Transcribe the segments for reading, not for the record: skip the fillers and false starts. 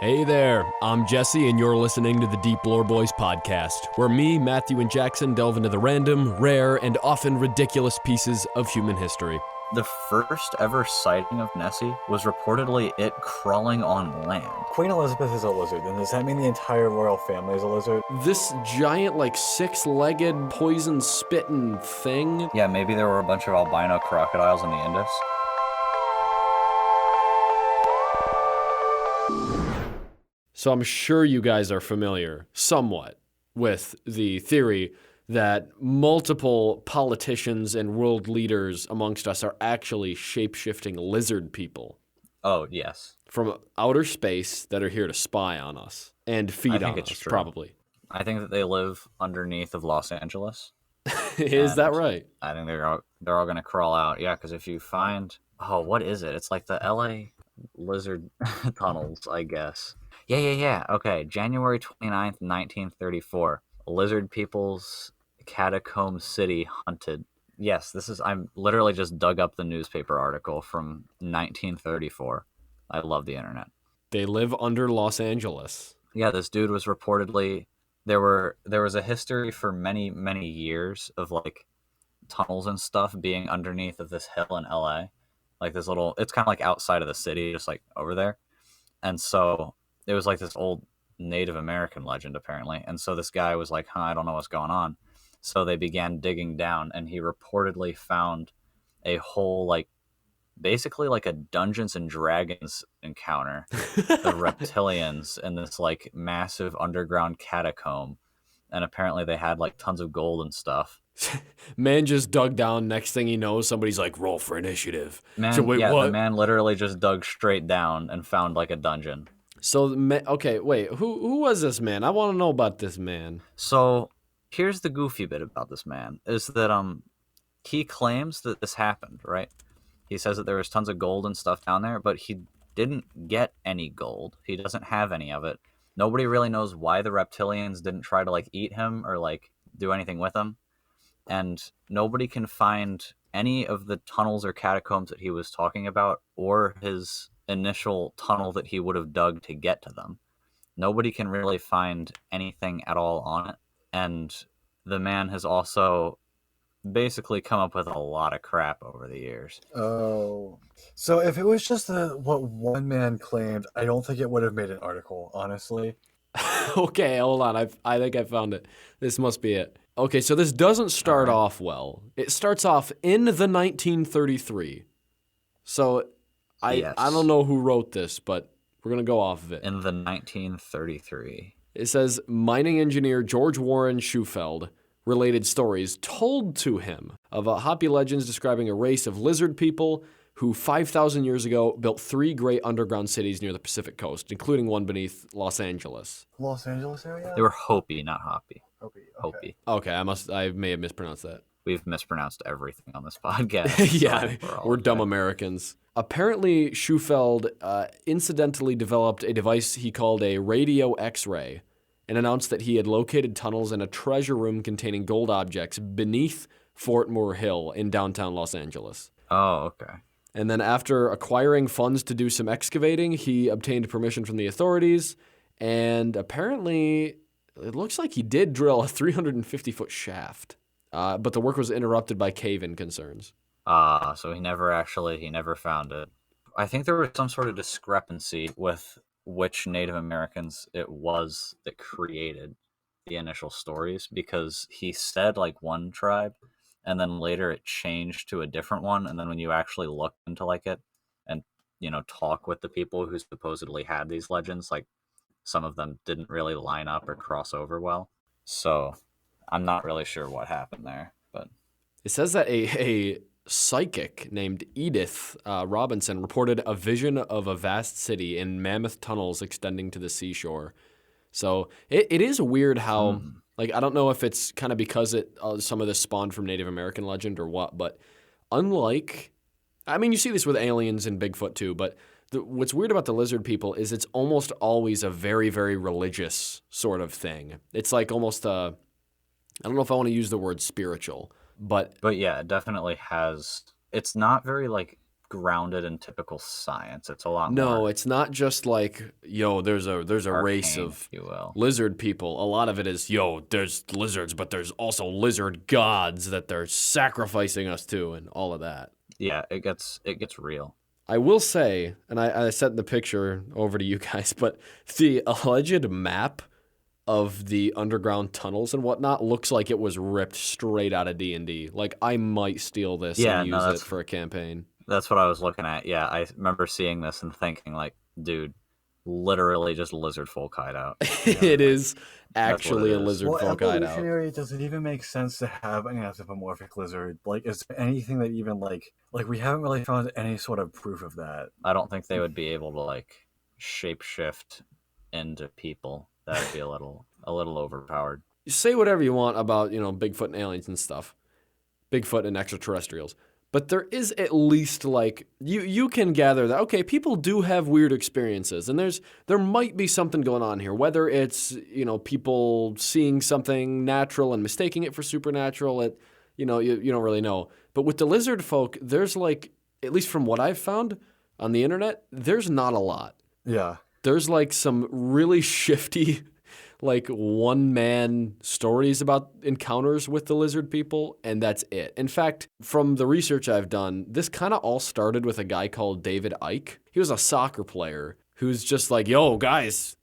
Hey there, I'm Jesse, and you're listening to the Deep Lore Boys podcast, where me, Matthew, and Jackson delve into the random, rare, and often ridiculous pieces of human history. The first ever sighting of Nessie was reportedly it crawling on land. Queen Elizabeth is a lizard, then does that mean the entire royal family is a lizard? This giant, six-legged, poison-spitting thing. Yeah, maybe there were a bunch of albino crocodiles in the Indus. So I'm sure you guys are familiar, somewhat, with the theory that multiple politicians and world leaders amongst us are actually shape-shifting lizard people. Oh, yes. From outer space that are here to spy on us and feed on us, true. Probably. I think that they live underneath of Los Angeles. Is that right? I think they're all going to crawl out. Yeah, because if you find... Oh, what is it? It's like the LA lizard tunnels, I guess. Yeah. Okay, January 29th, 1934. Lizard people's catacomb city hunted. Yes, I'm literally just dug up the newspaper article from 1934. I love the internet. They live under Los Angeles. Yeah, this dude was reportedly... There was a history for many, many years of, tunnels and stuff being underneath of this hill in LA. This little... It's kind of outside of the city, just, over there. And so... It was this old Native American legend, apparently. And so this guy was like, I don't know what's going on. So they began digging down, and he reportedly found a whole, basically a Dungeons and Dragons encounter. The reptilians in this, massive underground catacomb. And apparently they had, tons of gold and stuff. Man just dug down. Next thing he knows, somebody's roll for initiative. Man, so wait, the man literally just dug straight down and found, a dungeon. So, okay, wait, who was this man? I want to know about this man. So, here's the goofy bit about this man, is that he claims that this happened, right? He says that there was tons of gold and stuff down there, but he didn't get any gold. He doesn't have any of it. Nobody really knows why the reptilians didn't try to, eat him or, do anything with him. And nobody can find any of the tunnels or catacombs that he was talking about or his initial tunnel that he would have dug to get to them. Nobody can really find anything at all on it. And the man has also basically come up with a lot of crap over the years. Oh. So if it was just what one man claimed, I don't think it would have made an article, honestly. Okay, hold on. I think I found it. This must be it. Okay, so this doesn't start off well. It starts off in the 1933. So I don't know who wrote this, but we're going to go off of it. In the 1933. It says, mining engineer George Warren Schufeld related stories told to him of hoppy legends describing a race of lizard people who 5,000 years ago built 3 great underground cities near the Pacific coast, including one beneath Los Angeles. Los Angeles area? They were Hopi, not Hoppy. Hopi. Okay, I may have mispronounced that. We've mispronounced everything on this podcast. Yeah, we're dumb Americans. Apparently, Schufeld incidentally developed a device he called a radio X-ray and announced that he had located tunnels in a treasure room containing gold objects beneath Fort Moore Hill in downtown Los Angeles. Oh, okay. And then after acquiring funds to do some excavating, he obtained permission from the authorities, and apparently it looks like he did drill a 350-foot shaft. But the work was interrupted by cave-in concerns. So he never found it. I think there was some sort of discrepancy with which Native Americans it was that created the initial stories, because he said one tribe, and then later it changed to a different one, and then when you actually look into it and talk with the people who supposedly had these legends, some of them didn't really line up or cross over well. So I'm not really sure what happened there, but it says that a psychic named Edith Robinson reported a vision of a vast city in mammoth tunnels extending to the seashore. So it is weird how, I don't know if it's kind of because some of this spawned from Native American legend or what, but you see this with aliens and Bigfoot too, but what's weird about the lizard people is it's almost always a very, very religious sort of thing. It's almost I don't know if I want to use the word spiritual, but yeah, it definitely has. It's not very grounded in typical science. It's a lot No, more it's not just like, yo, there's a race arcane, of if you will. lizard people. A lot of it is, yo, there's lizards, but there's also lizard gods that they're sacrificing us to, and all of that. Yeah, it gets real. I will say, and I sent the picture over to you guys, but the alleged map of the underground tunnels and whatnot looks like it was ripped straight out of D&D. Like, I might steal this and use it for a campaign. That's what I was looking at. Yeah, I remember seeing this and thinking, like, dude, literally just lizard folk hideout. It is actually a lizard folk hideout. Evolutionary, does it even make sense to have an anthropomorphic lizard? Like, is there anything that even, like we haven't really found any sort of proof of that. I don't think they would be able to, like, shapeshift into people. That would be a little overpowered. You say whatever you want about, Bigfoot and aliens and stuff. Bigfoot and extraterrestrials. But there is at least, like, you can gather that, okay, people do have weird experiences, and there might be something going on here, whether it's, people seeing something natural and mistaking it for supernatural, you don't really know. But with the lizard folk, there's, like, at least from what I've found on the internet, there's not a lot. Yeah. There's, like, some really shifty, like, one-man stories about encounters with the lizard people, and that's it. In fact, from the research I've done, this kind of all started with a guy called David Icke. He was a soccer player who's just like, yo, guys,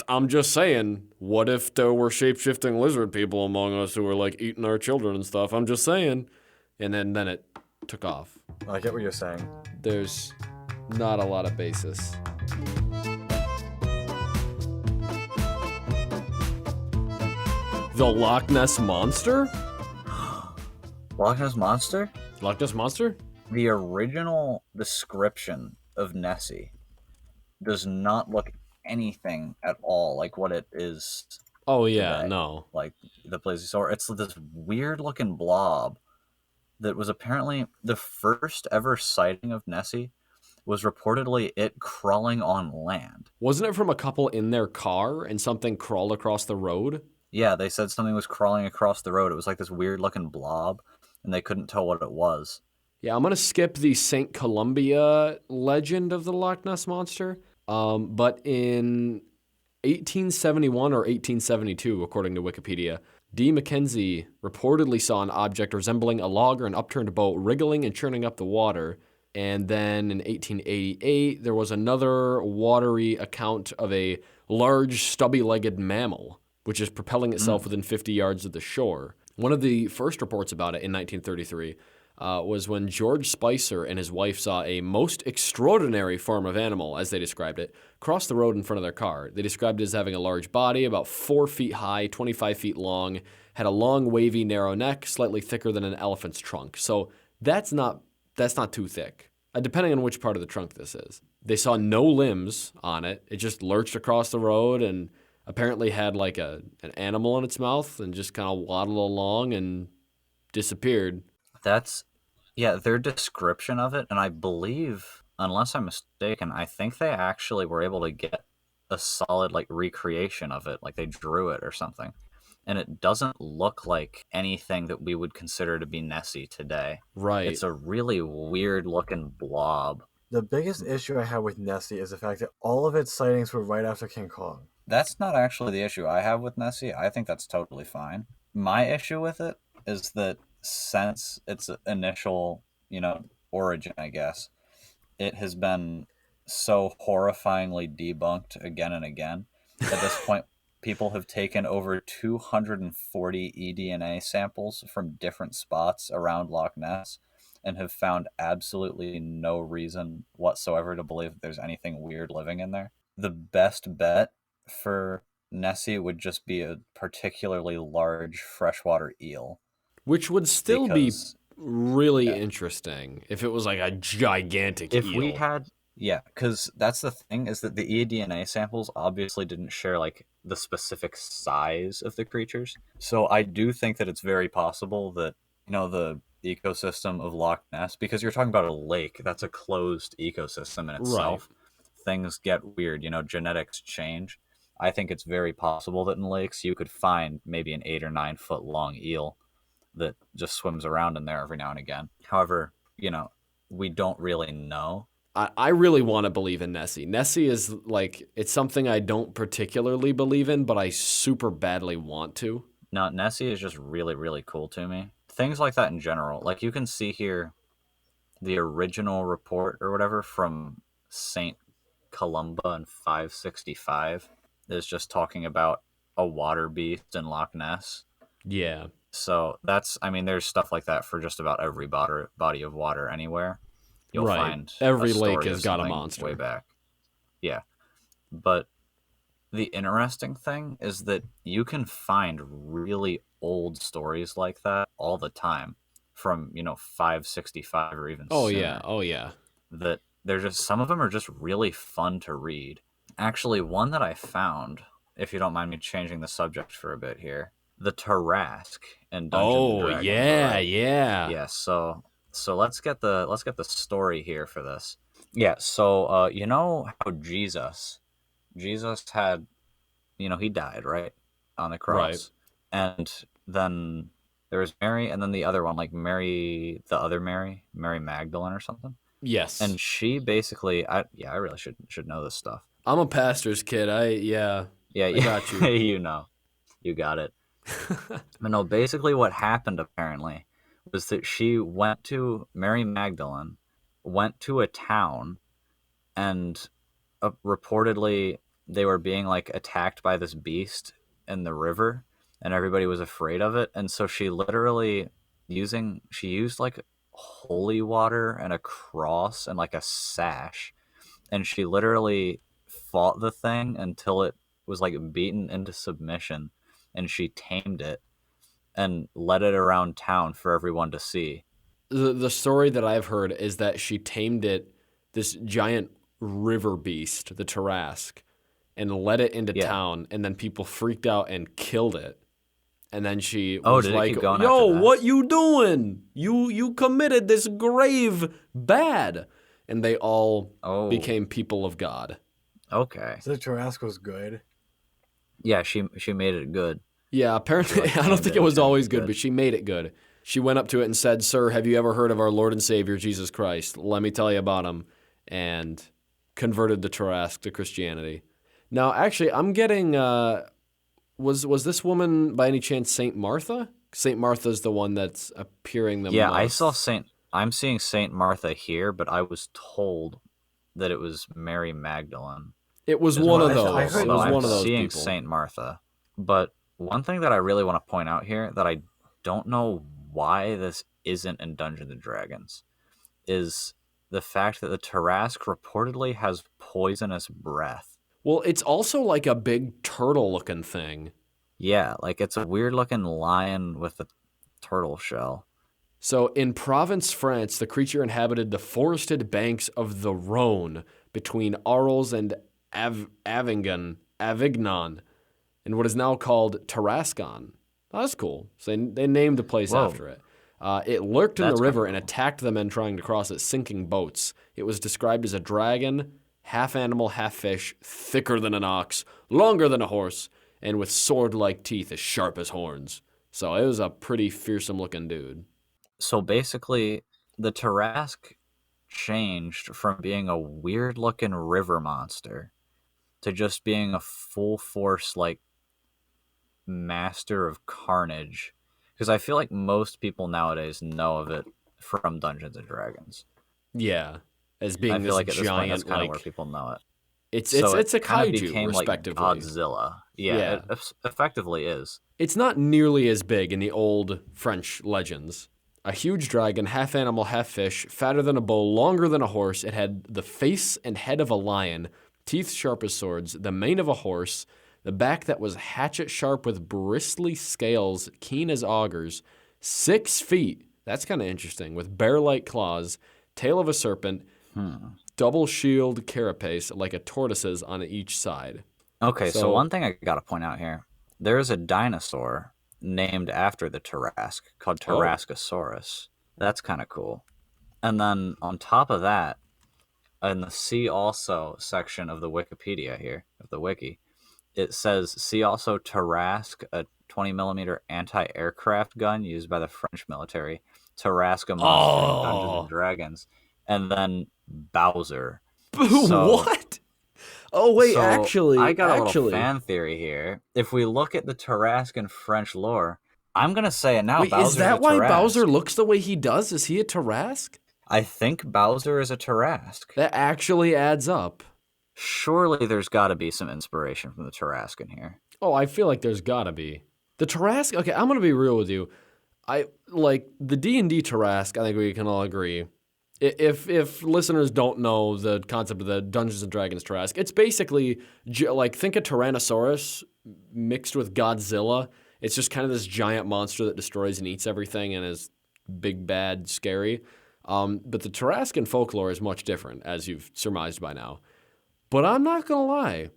I'm just saying, what if there were shape-shifting lizard people among us who were, like, eating our children and stuff? I'm just saying. And then it took off. I get what you're saying. There's not a lot of basis. The Loch Ness Monster? Loch Ness Monster? Loch Ness Monster? The original description of Nessie does not look anything at all like what it is. Oh, yeah, today. No. Like the plesiosaur. It's this weird looking blob that was apparently the first ever sighting of Nessie was reportedly it crawling on land. Wasn't it from a couple in their car and something crawled across the road? Yeah, they said something was crawling across the road. It was like this weird looking blob, and they couldn't tell what it was. Yeah, I'm going to skip the St. Columbia legend of the Loch Ness Monster. But in 1871 or 1872, according to Wikipedia, D. Mackenzie reportedly saw an object resembling a log or an upturned boat wriggling and churning up the water. And then in 1888, there was another watery account of a large, stubby-legged mammal, which is propelling itself within 50 yards of the shore. One of the first reports about it in 1933 was when George Spicer and his wife saw a most extraordinary form of animal, as they described it, cross the road in front of their car. They described it as having a large body, about 4 feet high, 25 feet long, had a long, wavy, narrow neck, slightly thicker than an elephant's trunk. So that's not too thick, depending on which part of the trunk this is. They saw no limbs on it. It just lurched across the road and apparently had like an animal in its mouth and just kind of waddled along and disappeared. Their description of it, and I believe, unless I'm mistaken, I think they actually were able to get a solid like recreation of it, like they drew it or something. And it doesn't look like anything that we would consider to be Nessie today. Right. It's a really weird looking blob. The biggest issue I have with Nessie is the fact that all of its sightings were right after King Kong. That's not actually the issue I have with Nessie. I think that's totally fine. My issue with it is that since its initial, origin, I guess, it has been so horrifyingly debunked again and again. At this point, people have taken over 240 eDNA samples from different spots around Loch Ness and have found absolutely no reason whatsoever to believe that there's anything weird living in there. The best bet for Nessie would just be a particularly large freshwater eel. Which would still be really interesting if it was like a gigantic eel. If we had, because that's the thing, is that the eDNA samples obviously didn't share like the specific size of the creatures. So I do think that it's very possible that, the ecosystem of Loch Ness, because you're talking about a lake, that's a closed ecosystem in itself. Right. Things get weird, genetics change. I think it's very possible that in lakes you could find maybe an 8 or 9 foot long eel that just swims around in there every now and again. However, we don't really know. I really want to believe in Nessie. Nessie is like, it's something I don't particularly believe in, but I super badly want to. No, Nessie is just really, really cool to me. Things like that in general. Like, you can see here the original report or whatever from St. Columba in 565 is just talking about a water beast in Loch Ness. Yeah. So there's stuff like that for just about every body of water anywhere. You'll Right. find Every a story lake has of got a something monster. way back. Yeah. But the interesting thing is that you can find really old stories like that all the time from, 565 or even Oh, sooner. yeah. Oh, yeah. That they're just, some of them are just really fun to read. Actually, one that I found, if you don't mind me changing the subject for a bit here, the Tarasque in Dungeons and Oh, Dragons. yeah. Right? Yeah. Yeah, so let's get the story here for this. Yeah, so you know how Jesus had, he died, right? On the Right. cross. And then there was Mary, and then the other one, like Mary, the other Mary Magdalene or something. Yes. And she basically, I really should know this stuff. I'm a pastor's kid. Yeah, I got you. you got it. But no, basically what happened apparently was that Mary Magdalene went to a town, and reportedly they were being like attacked by this beast in the river, and everybody was afraid of it. And so she literally used like holy water and a cross and like a sash, and she literally fought the thing until it was like beaten into submission, and she tamed it and led it around town for everyone to see. The story that I've heard is that she tamed it, this giant river beast, the Tarasque, and led it into town, and then people freaked out and killed it. And then she was did it like, keep going "Yo, after that? what you doing? You committed this grave bad." And they all became people of God. Okay. So the Tarasque was good. Yeah, she made it good. Yeah, apparently, I don't think it was always good, but she made it good. She went up to it and said, "Sir, have you ever heard of our Lord and Savior, Jesus Christ? Let me tell you about him." And converted the Tarasque to Christianity. Now, actually, I'm getting, was this woman by any chance St. Martha? St. Martha's the one that's appearing the most. Yeah, I'm seeing St. Martha here, but I was told that it was Mary Magdalene. It was one of those. It was I'm one of those seeing people. St. Martha. But one thing that I really want to point out here that I don't know why this isn't in Dungeons and Dragons is the fact that the Tarasque reportedly has poisonous breath. Well, it's also like a big turtle-looking thing. Yeah, like it's a weird-looking lion with a turtle shell. So in Provence, France, the creature inhabited the forested banks of the Rhone between Arles and Avignon, in what is now called Tarascon. Oh, that's cool. So they named the place after it. It lurked in the river and attacked the men trying to cross it, sinking boats. It was described as a dragon, half animal, half fish, thicker than an ox, longer than a horse, and with sword-like teeth as sharp as horns. So it was a pretty fearsome-looking dude. So basically, the Tarasque changed from being a weird-looking river monster to just being a full-force, like, master of carnage. Because I feel like most people nowadays know of it from Dungeons and Dragons. Yeah, as being I feel this like at this point, giant, that's kind of like, where people know it. it's So a it kind of kaiju, became respectively. like Godzilla. Yeah. It effectively is. It's not nearly as big in the old French legends. A huge dragon, half animal, half fish, fatter than a bull, longer than a horse. It had the face and head of a lion, teeth sharp as swords, the mane of a horse, the back that was hatchet sharp with bristly scales, keen as augers, 6 feet. That's kind of interesting, with bear-like claws, tail of a serpent, double shield carapace like a tortoise's on each side. Okay, so one thing I gotta point out here, there is a dinosaur named after the Tarasque called Tarascosaurus. That's kind of cool. And then on top of that, in the See Also section of the Wikipedia here, of the wiki, it says see also Tarasque, a 20mm anti-aircraft gun used by the French military, Tarasque a monster in Dungeons and Dragons. and then Bowser. So, What? Oh wait, so I got a little actually, fan theory here. If we look at the Tarasque and French lore, I'm gonna say it now. wait, is Bowser's a that why Bowser Tarasque. looks the way he does? Is he a Tarrasque? I think Bowser is a Tarasque. That actually adds up. Surely there's got to be some inspiration from the Tarasque in here. Oh, I feel like there's gotta be. The Tarrasque, okay, I'm gonna be real with you. I like the D&D Tarrasque, I think we can all agree. If listeners don't know the concept of the Dungeons and Dragons Tarrasque, it's basically like think a Tyrannosaurus mixed with Godzilla. It's just kind of this giant monster that destroys and eats everything and is big, bad, scary. But the Tarascan folklore is much different, as you've surmised by now. But I'm not gonna lie,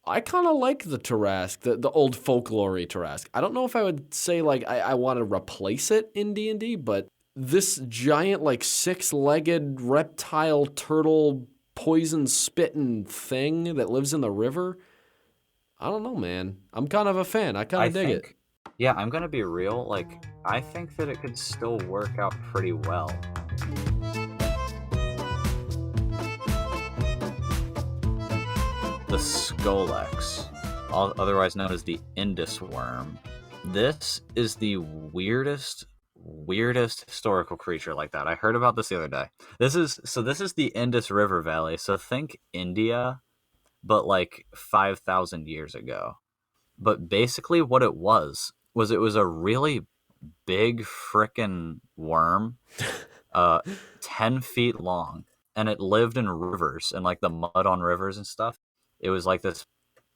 I kind of like the Tarrasque, the old folklore-y Tarrasque. I don't know if I would say like I want to replace it in D&D, but this giant like six-legged reptile turtle poison spitting thing that lives in the river, I don't know, man. I'm kind of a fan. I kind of dig it. Yeah, I'm gonna be real. Like, I think that it could still work out pretty well. The Skolex, otherwise known as the Indus Worm. This is the weirdest historical creature like that. I heard about this the other day. This is the Indus River Valley. So think India, but like 5,000 years ago. But basically what it was it was a really big frickin' worm, 10 feet long, and it lived in rivers and like the mud on rivers and stuff. It was like this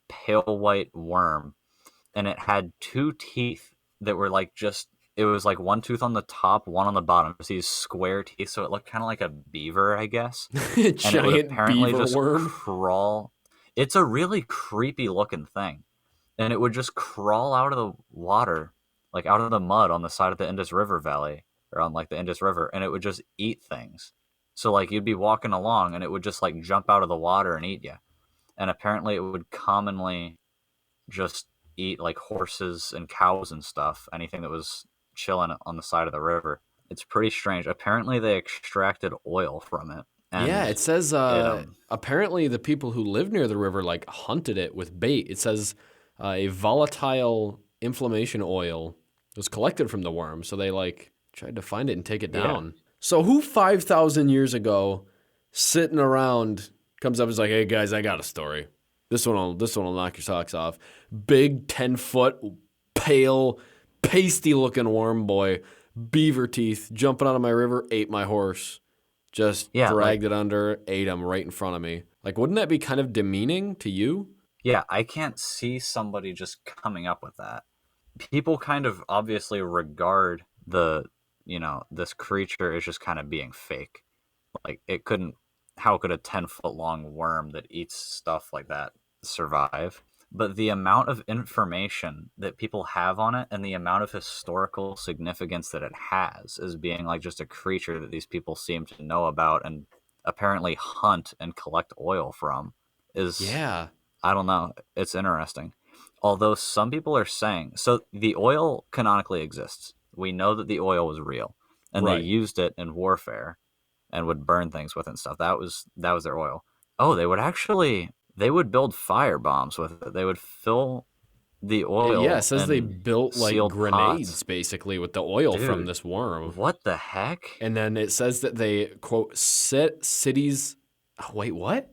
pale white worm, and it had two teeth that were like it was like one tooth on the top, one on the bottom. Just these square teeth, so it looked kind of like a beaver, I guess. Giant and it would apparently beaver just worm. crawl. It's a really creepy looking thing. And it would just crawl out of the water, like out of the mud on the side of the Indus River Valley, or on like the Indus River, and it would just eat things. So like you'd be walking along and it would just like jump out of the water and eat you. And apparently it would commonly just eat like horses and cows and stuff, anything that was chilling on the side of the river. It's pretty strange. Apparently they extracted oil from it. And yeah, it says apparently the people who live near the river like hunted it with bait. It says a volatile inflammation oil was collected from the worm, so they like tried to find it and take it down. Yeah. So who 5,000 years ago, sitting around, comes up and is like, "Hey guys, I got a story. This one will knock your socks off." Big 10-foot, pale, pasty-looking worm boy, beaver teeth, jumping out of my river, ate my horse. Just dragged it under, ate him right in front of me. Like, wouldn't that be kind of demeaning to you? Yeah, I can't see somebody just coming up with that. People kind of obviously regard this creature as just kind of being fake. Like, how could a 10-foot long worm that eats stuff like that survive? But the amount of information that people have on it and the amount of historical significance that it has as being like just a creature that these people seem to know about and apparently hunt and collect oil from is... Yeah. I don't know. It's interesting. Although some people are saying... So the oil canonically exists. We know that the oil was real. And They used it in warfare and would burn things with it and stuff. That was their oil. Oh, they would build fire bombs with it. They would fill the oil. Yeah, it says they built like grenades pots. Basically with the oil from this worm. What the heck? And then it says that they, quote, set cities... Oh, wait, what?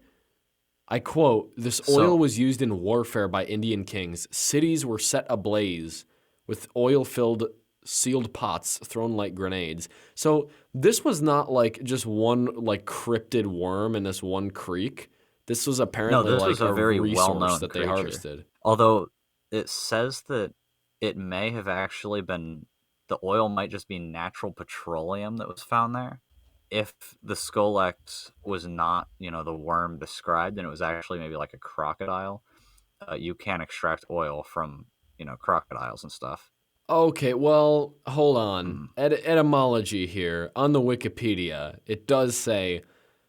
I quote, "This oil was used in warfare by Indian kings. Cities were set ablaze with oil-filled sealed pots thrown like grenades." So this was not like just one like cryptid worm in this one creek. This was apparently was a very well-known that they harvested. Although it says that it may have actually been, the oil might just be natural petroleum that was found there. If the Skolex was not, the worm described, and it was actually maybe like a crocodile, you can extract oil from, crocodiles and stuff. Okay, well, hold on. Etymology here. On the Wikipedia, it does say,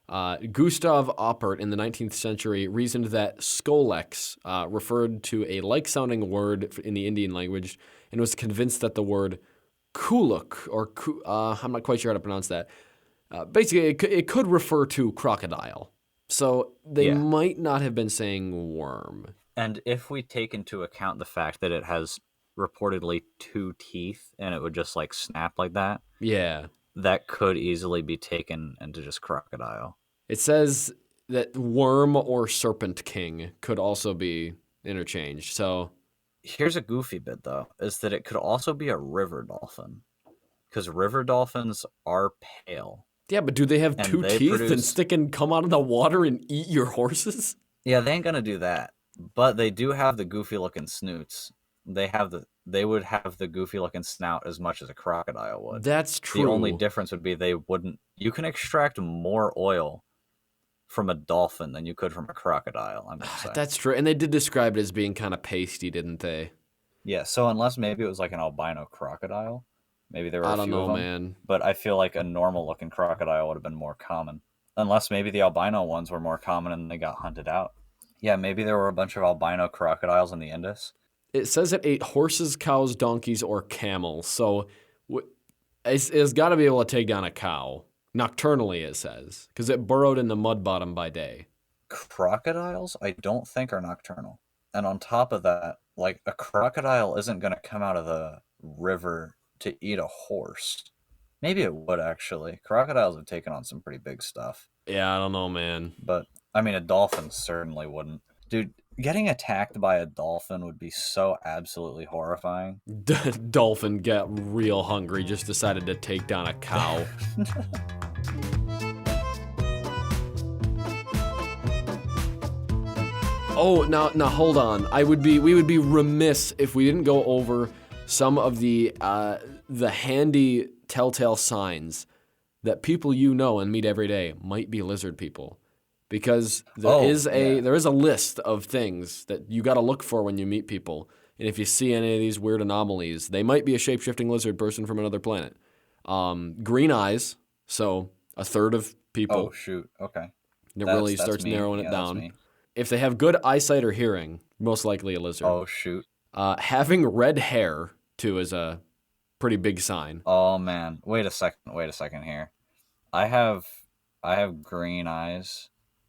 Gustav Oppert in the 19th century reasoned that Skolex referred to a like-sounding word in the Indian language and was convinced that the word kuluk, or I'm not quite sure how to pronounce that, Basically, it could refer to crocodile. So they Yeah. might not have been saying worm. And if we take into account the fact that it has reportedly 2 teeth and it would just like snap like that, Yeah. that could easily be taken into just crocodile. It says that worm or serpent king could also be interchanged. So Here's a goofy bit though, is that it could also be a river dolphin. Because river dolphins are pale. yeah, but do they have And 2 they teeth and produce- stick and come out of the water and eat your horses? Yeah, they ain't gonna do that. But they do have the goofy looking snoots. They would have the goofy looking snout as much as a crocodile would. That's true. The only difference would be they wouldn't. You can extract more oil from a dolphin than you could from a crocodile. I'm gonna say. That's true. And they did describe it as being kind of pasty, didn't they? Yeah. So unless maybe it was like an albino crocodile, maybe there were I a don't few know, of them. man. But I feel like a normal looking crocodile would have been more common. Unless maybe the albino ones were more common and they got hunted out. Yeah, maybe there were a bunch of albino crocodiles in the Indus. It says it ate horses, cows, donkeys, or camels. So it's got to be able to take down a cow. Nocturnally, it says. Because it burrowed in the mud bottom by day. Crocodiles, I don't think are nocturnal. And on top of that, like a crocodile isn't going to come out of the river to eat a horse. Maybe it would actually. Crocodiles have taken on some pretty big stuff. Yeah, I don't know, man. But, I mean, a dolphin certainly wouldn't. Dude, getting attacked by a dolphin would be so absolutely horrifying. Dolphin got real hungry, just decided to take down a cow. Oh, now hold on. We would be remiss if we didn't go over some of the handy telltale signs that people you know and meet every day might be lizard people. Because there is a list of things that you got to look for when you meet people. And if you see any of these weird anomalies, they might be a shape-shifting lizard person from another planet. Green eyes, so a third of people. Oh, shoot. Okay. It really starts me. narrowing it Yeah, that's down. me. If they have good eyesight or hearing, most likely a lizard. Oh, shoot. Having red hair, too, is a pretty big sign. Oh, man. Wait a second here. I have green eyes,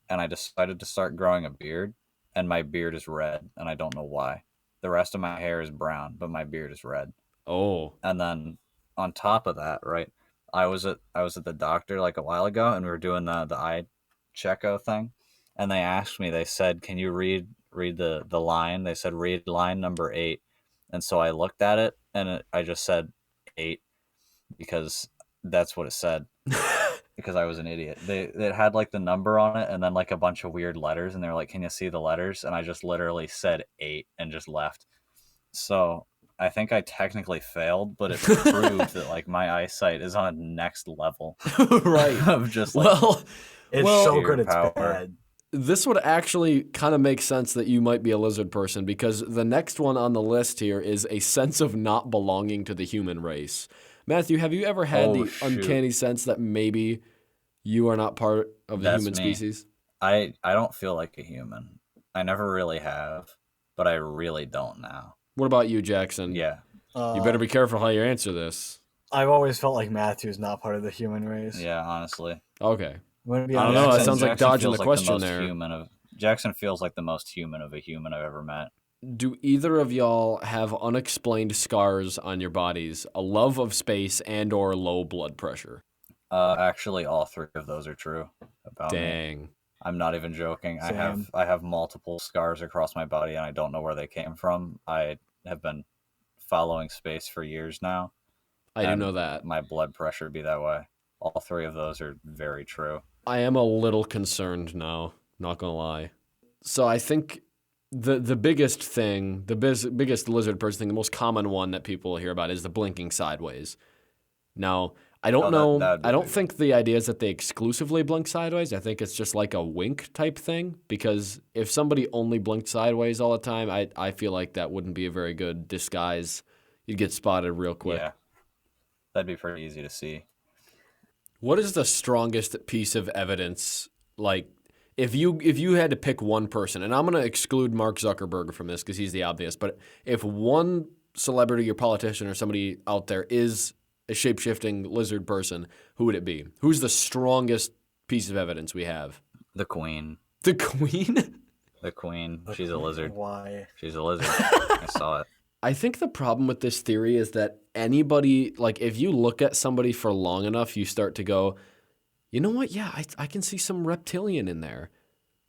and I decided to start growing a beard, and my beard is red, and I don't know why. The rest of my hair is brown, but my beard is red. Oh. And then on top of that, right, I was at the doctor like a while ago, and we were doing the eye checko thing, and they asked me. They said, "Can you read the line?" They said, "Read line number 8," and so I looked at it, and I just said 8 because that's what it said. Because I was an idiot. It had like the number on it and then like a bunch of weird letters, and they were like, "Can you see the letters?" And I just literally said 8 and just left. So I think I technically failed, but it proved that like my eyesight is on a next level. Right. Of just like, It's Well- so Sheer good it's power. bad. This would actually kind of make sense that you might be a lizard person because the next one on the list here is a sense of not belonging to the human race. Matthew, have you ever had Oh, the shoot. uncanny sense that maybe you are not part of the That's human me. species? I don't feel like a human. I never really have, but I really don't now. What about you, Jackson? Yeah. You better be careful how you answer this. I've always felt like Matthew's not part of the human race. Yeah, honestly. Okay. I'm gonna be I don't know, honest. that sounds like dodging feels the like question most there. Jackson feels like the most human of a human I've ever met. Do either of y'all have unexplained scars on your bodies, a love of space, and or low blood pressure? Actually, all 3 of those are true about me. Dang. I'm not even joking. Same. I have multiple scars across my body, and I don't know where they came from. I have been following space for years now. I do and know that. My blood pressure be that way. All 3 of those are very true. I am a little concerned now, not gonna lie. So I think the biggest thing, biggest lizard person thing, the most common one that people hear about is the blinking sideways. Now, I don't know. that'd be I don't big. think the idea is that they exclusively blink sideways. I think it's just like a wink type thing. Because if somebody only blinked sideways all the time, I feel like that wouldn't be a very good disguise. You'd get spotted real quick. Yeah. That'd be pretty easy to see. What is the strongest piece of evidence? Like, if you had to pick one person, and I'm going to exclude Mark Zuckerberg from this because he's the obvious, but if one celebrity or politician or somebody out there is a shape-shifting lizard person, who would it be? Who's the strongest piece of evidence we have? The queen. The queen? The queen. She's a lizard. Why? She's a lizard. I saw it. I think the problem with this theory is that anybody, like, if you look at somebody for long enough, you start to go, you know what? Yeah, I can see some reptilian in there.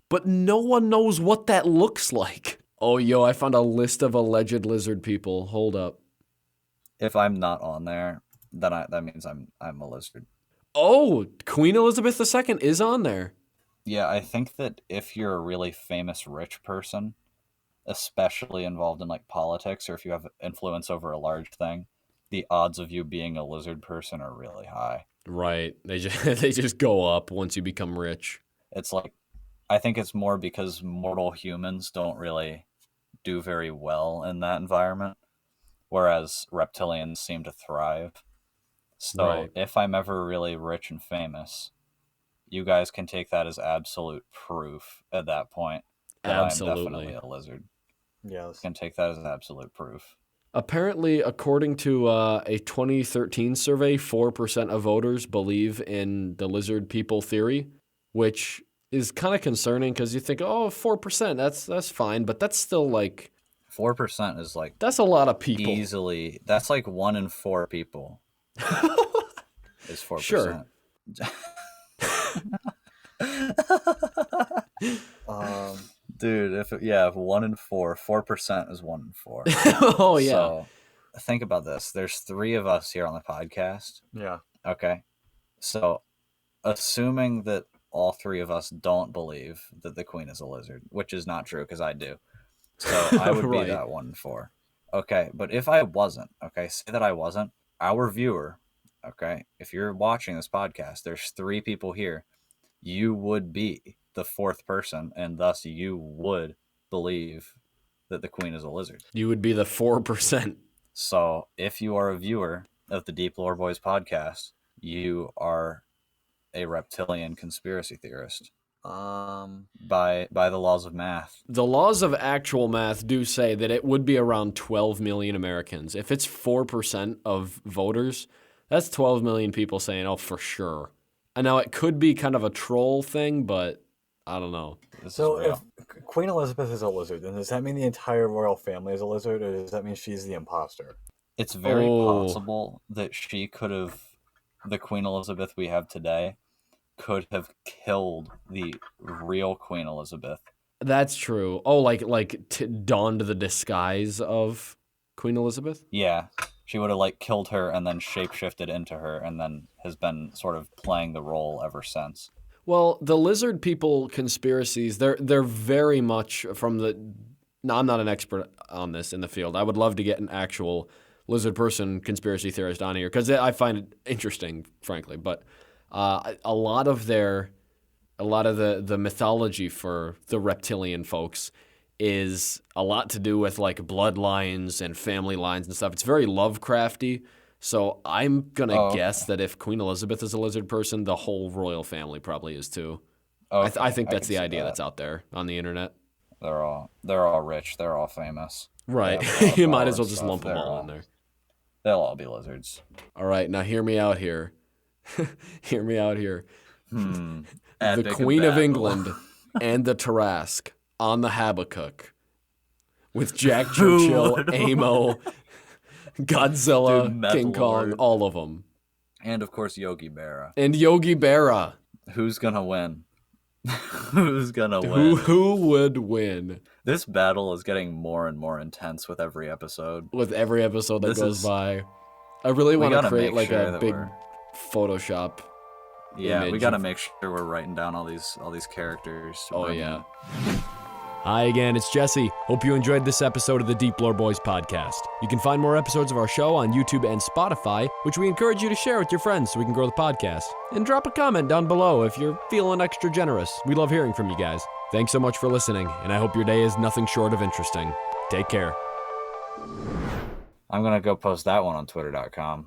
But no one knows what that looks like. Oh, yo, I found a list of alleged lizard people. Hold up. If I'm not on there, then that means I'm a lizard. Oh, Queen Elizabeth II is on there. Yeah, I think that if you're a really famous rich person, especially involved in like politics, or if you have influence over a large thing, the odds of you being a lizard person are really high. Right. They just go up once you become rich. It's like, I think it's more because mortal humans don't really do very well in that environment, whereas reptilians seem to thrive. So Right. if I'm ever really rich and famous, you guys can take that as absolute proof at that point that Absolutely. I'm definitely a lizard. Yes. You can take that as absolute proof. Apparently, according to a 2013 survey, 4% of voters believe in the lizard people theory, which is kind of concerning because you think, oh, 4%, that's fine, but that's still like 4% is like that's a lot of people. easily. That's like 1 in 4 people. Is 4%. Sure. Dude, if 1 in 4, 4% is 1 in 4. Oh yeah. So think about this. There's 3 of us here on the podcast. Yeah. Okay. So assuming that all 3 of us don't believe that the queen is a lizard, which is not true because I do. So I would Right. be that 1 in 4. Okay. But if I wasn't, okay, say that I wasn't, our viewer, okay, if you're watching this podcast, there's 3 people here. You would be the 4th person, and thus you would believe that the queen is a lizard. You would be the 4%. So if you are a viewer of the Deep Lore Boys podcast, you are a reptilian conspiracy theorist by the laws of math. The laws of actual math do say that it would be around 12 million Americans. If it's 4% of voters, that's 12 million people saying, oh, for sure. And now it could be kind of a troll thing, but I don't know. This So is real. if Queen Elizabeth is a lizard, then does that mean the entire royal family is a lizard, or does that mean she's the imposter? It's very Oh. possible that she could have, the Queen Elizabeth we have today, could have killed the real Queen Elizabeth. That's true. Oh, like donned the disguise of Queen Elizabeth? Yeah, she would have like killed her and then shapeshifted into her, and then has been sort of playing the role ever since. Well, the lizard people conspiracies, they're very much from the... No, I'm not an expert on this in the field. I would love to get an actual lizard person conspiracy theorist on here because I find it interesting, frankly. But a lot of the mythology for the reptilian folks is a lot to do with like bloodlines and family lines and stuff. It's very Lovecrafty. So I'm gonna guess that if Queen Elizabeth is a lizard person, the whole royal family probably is too. Okay, I think that's can the see idea that. that's out there on the internet. They're all rich. They're all famous. Right. They have a lot of You might power as well and just stuff. lump them all in there. They'll all be lizards. All right, now hear me out here. Hear me out here. The Epic Queen of battle. England and the Tarasque on the Habakkuk with Jack Churchill, Amo, Godzilla, Dude, Meth King Kong, Lord. all of them. And of course Yogi Berra. And Yogi Berra. Who's gonna win? Who's gonna win? Who would win? This battle is getting more and more intense with every episode. With every episode that This goes is- by. I really want to gotta create make like sure a that big we're- Photoshop. Yeah, we image gotta of- make sure we're writing down all these characters. Oh, yeah. Hi again, it's Jesse. Hope you enjoyed this episode of the Deep Lore Boys podcast. You can find more episodes of our show on YouTube and Spotify, which we encourage you to share with your friends so we can grow the podcast. And drop a comment down below if you're feeling extra generous. We love hearing from you guys. Thanks so much for listening, and I hope your day is nothing short of interesting. Take care. I'm gonna go post that one on Twitter.com.